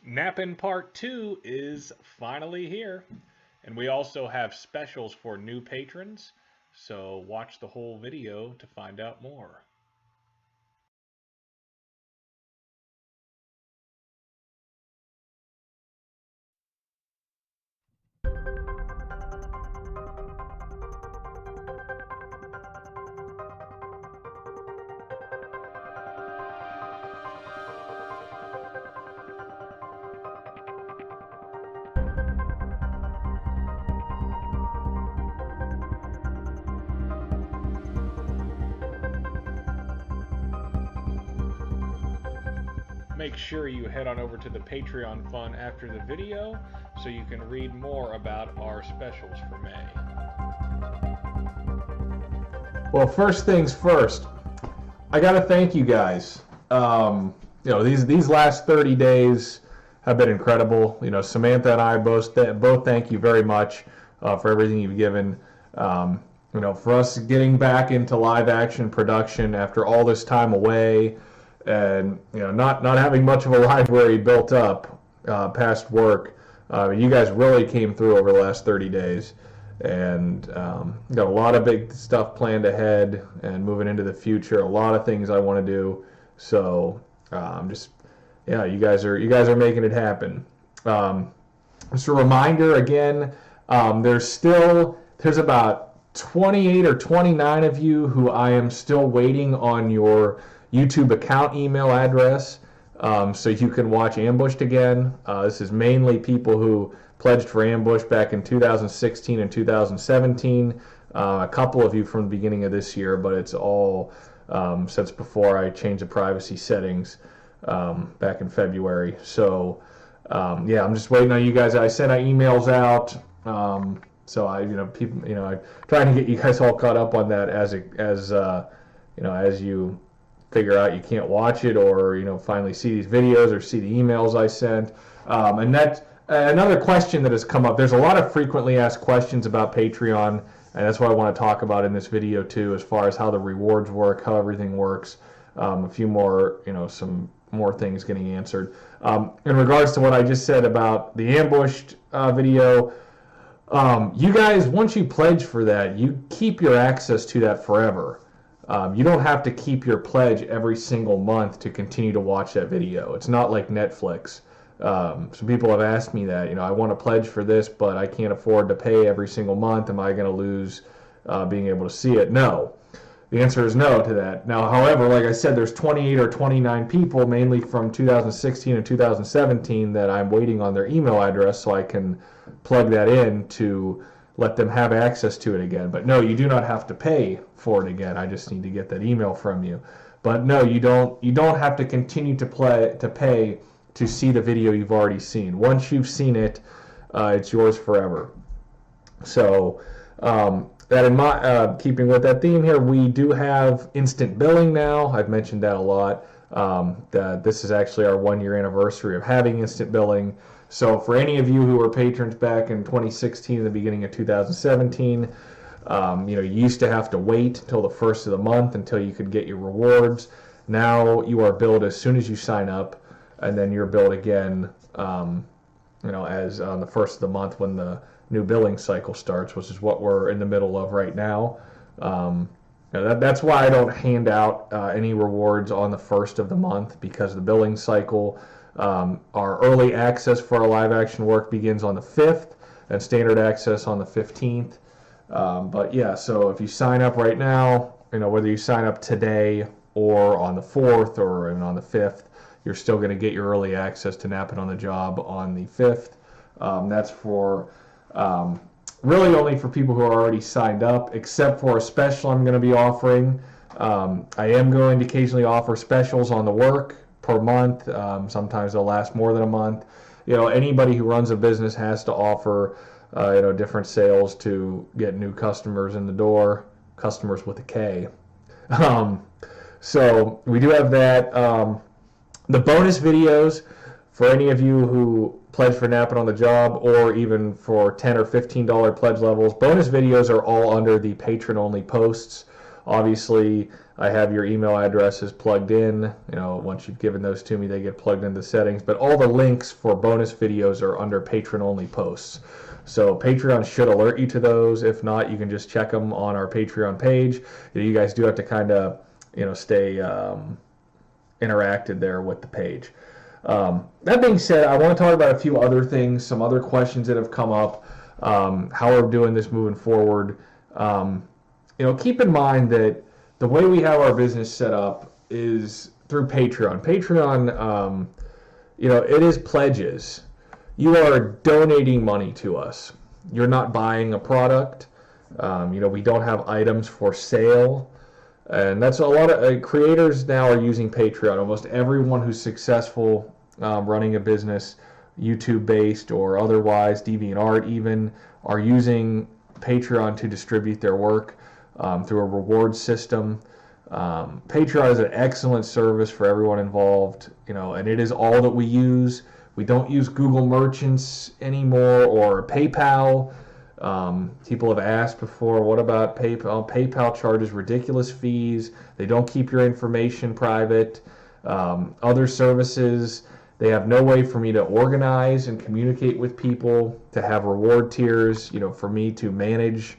KNAPPIN Part 2 is finally here, and we also have specials for new patrons, so watch the whole video to find out more. Make sure you head on over to the Patreon fund after the video so you can read more about our specials for May. Well, first things first, I got to thank you guys. These last 30 days have been incredible. Samantha and I both thank you very much for everything you've given. For us getting back into live action production after all this time away, and not having much of a library built up past work, you guys really came through over the last 30 days, and got a lot of big stuff planned ahead and moving into the future. A lot of things I want to do. So you guys are making it happen. Just a reminder again, there's about 28 or 29 of you who I am still waiting on your YouTube account email address, so you can watch Ambushed again. This is mainly people who pledged for Ambush back in 2016 and 2017. A couple of you from the beginning of this year, but it's all since before I changed the privacy settings back in February. So I'm just waiting on you guys. I sent emails out, so I'm trying to get you guys all caught up on that as you figure out you can't watch it, or finally see these videos or see the emails I sent. And that another question that has come up. There's a lot of frequently asked questions about Patreon, and that's what I want to talk about in this video too, as far as how the rewards work, how everything works. A few more, some more things getting answered. In regards to what I just said about the Ambushed video, you guys, once you pledge for that, you keep your access to that forever. You don't have to keep your pledge every single month to continue to watch that video. It's not like Netflix. Some people have asked me that, I want to pledge for this, but I can't afford to pay every single month. Am I going to lose being able to see it? No. The answer is no to that. Now, however, like I said, there's 28 or 29 people, mainly from 2016 and 2017, that I'm waiting on their email address so I can plug that in to let them have access to it again. But no, you do not have to pay for it again. I just need to get that email from you. But no, you don't have to continue to pay to see the video you've already seen. Once you've seen it, it's yours forever. So that in my keeping with that theme here, we do have instant billing now. I've mentioned that a lot. That this is actually our 1-year anniversary of having instant billing. So for any of you who were patrons back in 2016 and the beginning of 2017, you used to have to wait until the first of the month until you could get your rewards. Now you are billed as soon as you sign up, and then you're billed again, as on the first of the month when the new billing cycle starts, which is what we're in the middle of right now. That's why I don't hand out any rewards on the first of the month, because the billing cycle, our early access for our live action work begins on the 5th, and standard access on the 15th. But yeah, so if you sign up right now, whether you sign up today or on the 4th or even on the 5th, you're still going to get your early access to Nappin on the Job on the 5th. That's for really only for people who are already signed up, except for a special I'm going to be offering. I am going to occasionally offer specials on the work per month. Sometimes they'll last more than a month. Anybody who runs a business has to offer different sales to get new customers in the door, customers with a K. So we do have that. The bonus videos for any of you who pledge for Nappin on the Job, or even for $10 or $15 pledge levels, bonus videos are all under the patron-only posts. Obviously, I have your email addresses plugged in. Once you've given those to me, they get plugged into settings. But all the links for bonus videos are under patron-only posts. So Patreon should alert you to those. If not, you can just check them on our Patreon page. You guys do have to kind of, stay interacted there with the page. That being said, I want to talk about a few other things, some other questions that have come up, how we're doing this moving forward. Keep in mind that the way we have our business set up is through Patreon. Patreon, it is pledges. You are donating money to us. You're not buying a product. We don't have items for sale. And that's a lot of creators now are using Patreon. Almost everyone who's successful running a business, YouTube-based or otherwise, DeviantArt even, are using Patreon to distribute their work through a reward system. Patreon is an excellent service for everyone involved, and it is all that we use. We don't use Google Merchants anymore or PayPal. People have asked before, what about PayPal? PayPal charges ridiculous fees. They don't keep your information private. Other services, they have no way for me to organize and communicate with people, to have reward tiers, for me to manage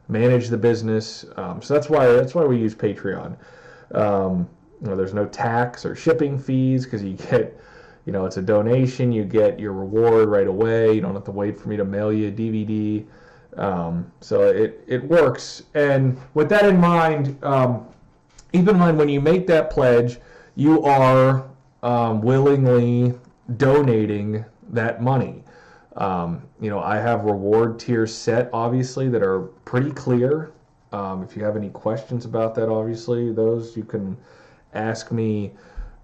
the business. So that's why we use Patreon. There's no tax or shipping fees because you get, it's a donation. You get your reward right away. You don't have to wait for me to mail you a DVD. So it works. And with that in mind, keep in mind when you make that pledge, you are willingly donating that money. I have reward tiers set, obviously, that are pretty clear. If you have any questions about that, obviously, those you can ask me,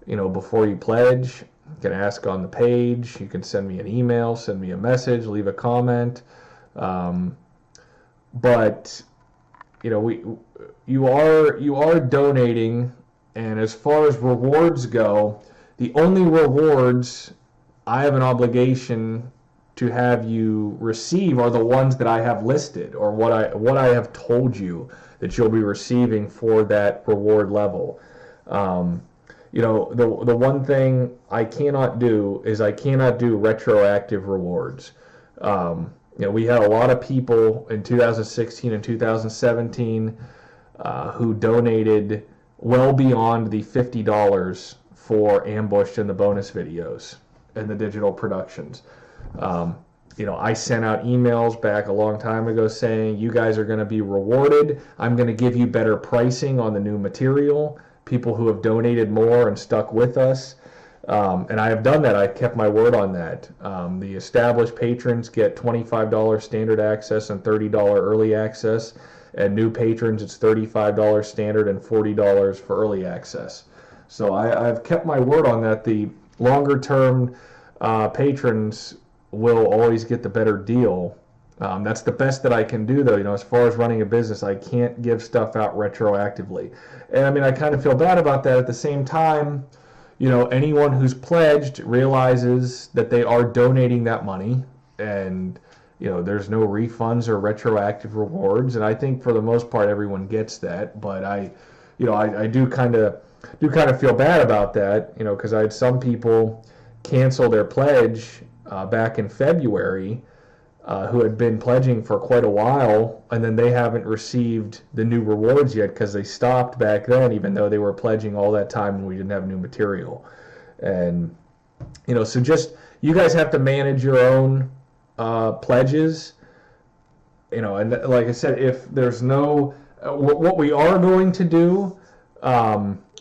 before you pledge. You can ask on the page. You can send me an email, send me a message, leave a comment. But you are donating, and as far as rewards go, the only rewards I have an obligation to have you receive are the ones that I have listed, or what I have told you that you'll be receiving for that reward level. The one thing I cannot do is I cannot do retroactive rewards. We had a lot of people in 2016 and 2017 who donated well beyond the $50 for Ambushed and the bonus videos and the digital productions. I sent out emails back a long time ago saying, you guys are going to be rewarded. I'm going to give you better pricing on the new material. People who have donated more and stuck with us. And I have done that. I kept my word on that. The established patrons get $25 standard access and $30 early access. And new patrons, it's $35 standard and $40 for early access. So I've kept my word on that. The longer term patrons will always get the better deal. That's the best that I can do, though. As far as running a business, I can't give stuff out retroactively. And I kind of feel bad about that. At the same time, anyone who's pledged realizes that they are donating that money, and there's no refunds or retroactive rewards. And I think for the most part, everyone gets that. But I do kind of feel bad about that, because I had some people cancel their pledge back in February who had been pledging for quite a while, and then they haven't received the new rewards yet because they stopped back then, even though they were pledging all that time and we didn't have new material. And so just you guys have to manage your own pledges, and like I said, if there's no what we are going to do,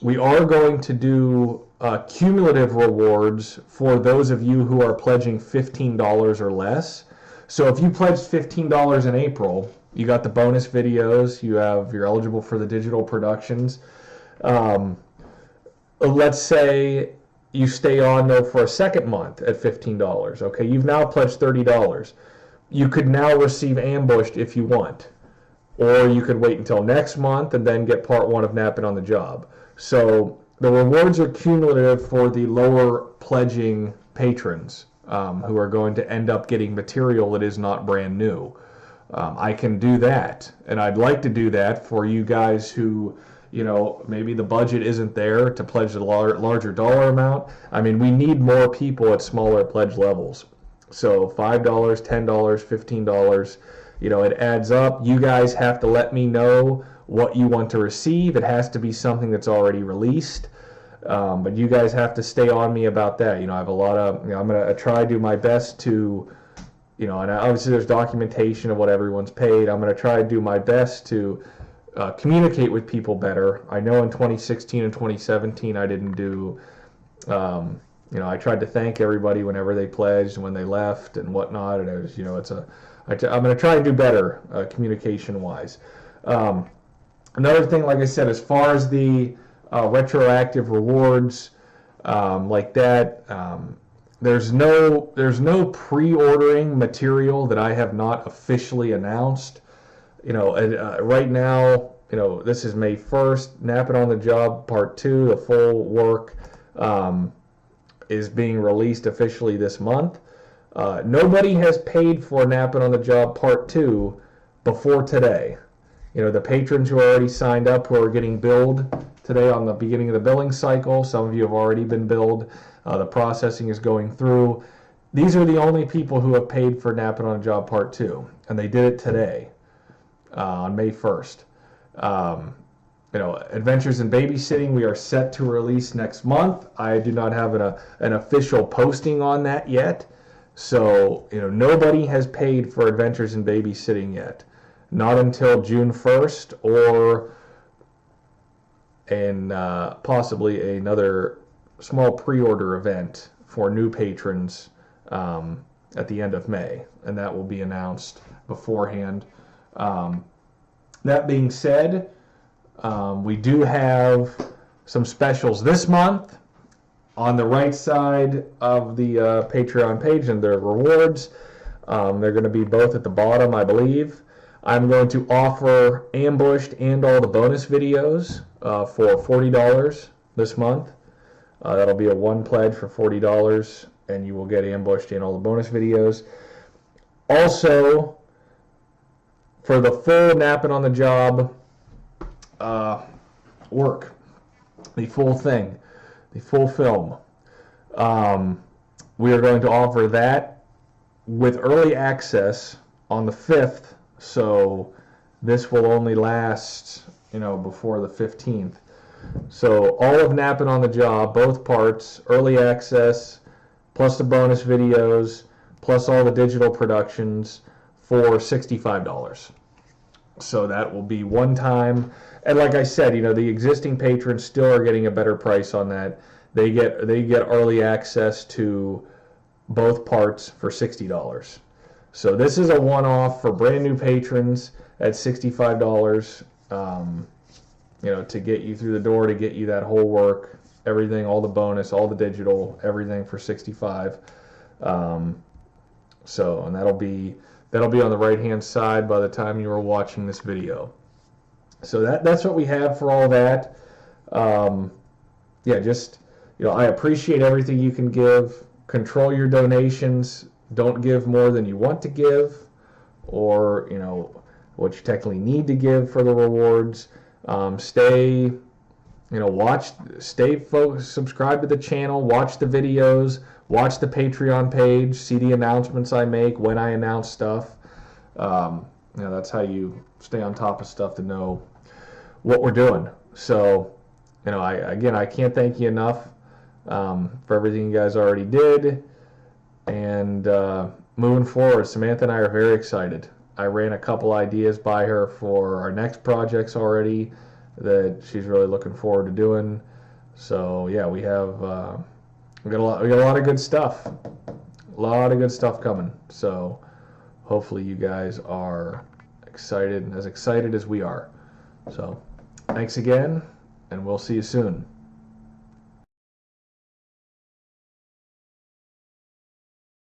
we are going to do cumulative rewards for those of you who are pledging $15 or less. So if you pledged $15 in April, you got the bonus videos, you're eligible for the digital productions. Let's say you stay on though for a second month at $15. Okay, you've now pledged $30. You could now receive Ambushed if you want. Or you could wait until next month and then get part one of KNAPPIN on the Job. So the rewards are cumulative for the lower pledging patrons who are going to end up getting material that is not brand new. I can do that, and I'd like to do that for you guys who maybe the budget isn't there to pledge a larger dollar amount. I mean, we need more people at smaller pledge levels. So $5, $10, $15, it adds up. You guys have to let me know what you want to receive. It has to be something that's already released. But you guys have to stay on me about that. I have a lot of, I'm going to try to do my best to, and obviously there's documentation of what everyone's paid. I'm going to try to do my best to communicate with people better. I know in 2016 and 2017 I didn't do, I tried to thank everybody whenever they pledged and when they left and whatnot. And it was, I'm going to try to do better communication-wise. Another thing, like I said, as far as the retroactive rewards like that, there's no pre-ordering material that I have not officially announced. Right now, this is May 1st. Napping on the Job Part 2, the full work is being released officially this month. Nobody has paid for Napping on the Job Part 2 before today. The patrons who are already signed up, who are getting billed today on the beginning of the billing cycle, some of you have already been billed. The processing is going through. These are the only people who have paid for Napping on a Job Part 2, and they did it today on May 1st. Adventures in Babysitting, we are set to release next month. I do not have an official posting on that yet. So, nobody has paid for Adventures in Babysitting yet. Not until June 1st or possibly another small pre-order event for new patrons at the end of May. And that will be announced beforehand. That being said, we do have some specials this month. On the right side of the Patreon page and their rewards, they're going to be both at the bottom, I believe. I'm going to offer Ambushed and all the bonus videos for $40 this month. That'll be a one pledge for $40, and you will get Ambushed and all the bonus videos. Also, for the full Napping on the Job work, the full thing, the full film, we are going to offer that with early access on the 5th. So this will only last, before the 15th. So all of Napping on the Job, both parts, early access, plus the bonus videos, plus all the digital productions for $65. So that will be one time. And like I said, the existing patrons still are getting a better price on that. They get early access to both parts for $60. So this is a one-off for brand new patrons at $65, to get you through the door, to get you that whole work, everything, all the bonus, all the digital, everything for $65. And that'll be on the right-hand side by the time you are watching this video. So that's what we have for all that. I appreciate everything you can give. Control your donations. Don't give more than you want to give, or what you technically need to give for the rewards. Stay focused, subscribe to the channel, watch the videos, watch the Patreon page, see the announcements I make when I announce stuff. That's how you stay on top of stuff to know what we're doing. So, I can't thank you enough for everything you guys already did. And moving forward, Samantha and I are very excited. I ran a couple ideas by her for our next projects already that she's really looking forward to doing. So yeah, we got a lot of good stuff. A lot of good stuff coming. So hopefully you guys are excited as we are. So thanks again, and we'll see you soon.